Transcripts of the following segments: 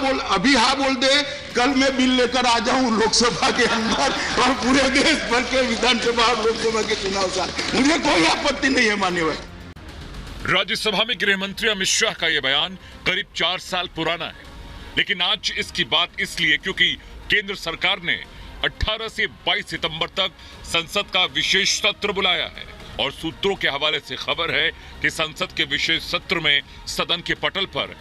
अभी हाँ बोल दे, कल मैं बिल लेकर आ जाऊं लोकसभा के अंदर और पूरे देश भर के विधानसभा और लोकसभा के चुनाव साथ, मुझे कोई आपत्ति नहीं है माननीय। राज्यसभा में गृह मंत्री अमित शाह का यह बयान करीब 4 साल पुराना है, लेकिन आज इसकी बात इसलिए क्योंकि केंद्र सरकार ने 18 से 22 सितंबर तक संसद का विशेष सत्र बुलाया है और सूत्रों के हवाले से खबर है कि संसद के विशेष सत्र में सदन के पटल पर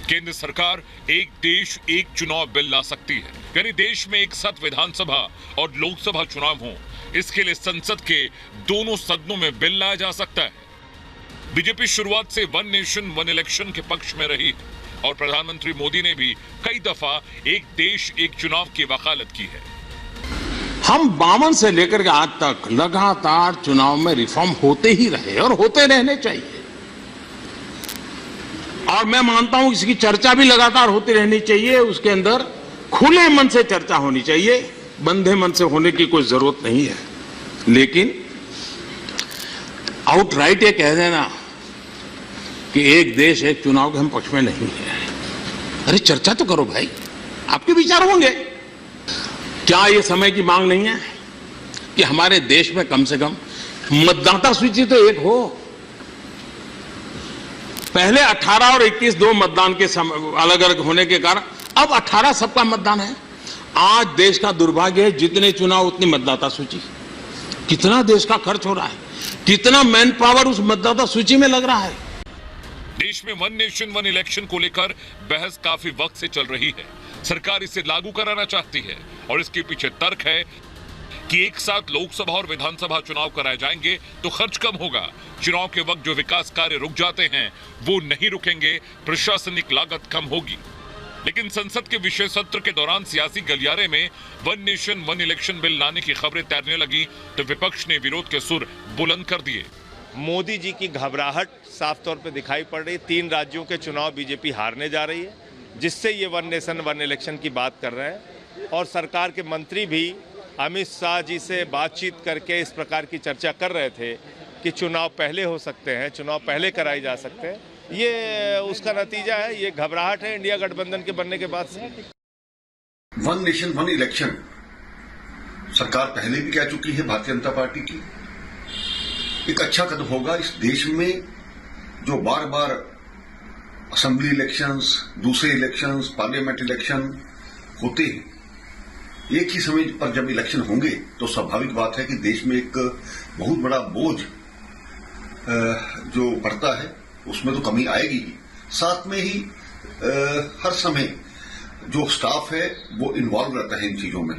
केंद्र सरकार एक देश एक चुनाव बिल ला सकती है, यानी देश में एक साथ विधानसभा और लोकसभा चुनाव हो। इसके लिए संसद के दोनों सदनों में बिल लाया जा सकता है। बीजेपी शुरुआत से वन नेशन वन इलेक्शन के पक्ष में रही और प्रधानमंत्री मोदी ने भी कई दफा एक देश एक चुनाव की वकालत की है। हम 52 से लेकर के आज तक लगातार चुनाव में रिफॉर्म होते ही रहे और होते रहने चाहिए, और मैं मानता हूं इसकी चर्चा भी लगातार होती रहनी चाहिए। उसके अंदर खुले मन से चर्चा होनी चाहिए, बंधे मन से होने की कोई जरूरत नहीं है। लेकिन आउटराइट ये कह देना कि एक देश एक चुनाव के हम पक्ष में नहीं है, अरे चर्चा तो करो भाई, आपके विचार होंगे। क्या ये समय की मांग नहीं है कि हमारे देश में कम से कम मतदाता सूची तो एक हो? पहले 18 और 21 दो मतदान के अलग अलग होने के कारण अब 18 सबका मतदान है। आज देश का दुर्भाग्य है, जितने चुनाव उतनी मतदाता सूची। कितना देश का खर्च हो रहा है, कितना मैन पावर उस मतदाता सूची में लग रहा है। देश में वन नेशन वन इलेक्शन को लेकर बहस काफी वक्त से चल रही है। सरकार इसे लागू कराना चाहती है और इसके पीछे तर्क है कि एक साथ लोकसभा और विधानसभा चुनाव कराए जाएंगे तो खर्च कम होगा, चुनाव के वक्त जो विकास कार्य रुक जाते हैं वो नहीं रुकेंगे, प्रशासनिक लागत कम होगी। लेकिन संसद के विशेष सत्र के दौरान सियासी गलियारे में one nation one election bill लाने की खबरें तैरने लगी तो विपक्ष ने विरोध के सुर बुलंद कर दिए। मोदी जी की घबराहट साफ तौर पे दिखाई पड़ रही है। 3 राज्यों के चुनाव बीजेपी हारने जा रही है, जिससे ये वन नेशन वन इलेक्शन की बात कर रहे हैं। और सरकार के मंत्री भी अमित शाह जी से बातचीत करके इस प्रकार की चर्चा कर रहे थे कि चुनाव पहले हो सकते हैं, चुनाव पहले कराए जा सकते हैं। ये उसका नतीजा है, ये घबराहट है इंडिया गठबंधन के बनने के बाद से। वन नेशन वन इलेक्शन सरकार पहले भी कह चुकी है भारतीय जनता पार्टी की, एक अच्छा कदम होगा। इस देश में जो बार बार असेंबली इलेक्शंस, दूसरे इलेक्शंस, पार्लियामेंट इलेक्शन होते हैं, एक ही समय पर जब इलेक्शन होंगे तो स्वाभाविक बात है कि देश में एक बहुत बड़ा बोझ जो पड़ता है उसमें तो कमी आएगी ही। साथ में ही हर समय जो स्टाफ है वो इन्वॉल्व रहता है इन चीजों में।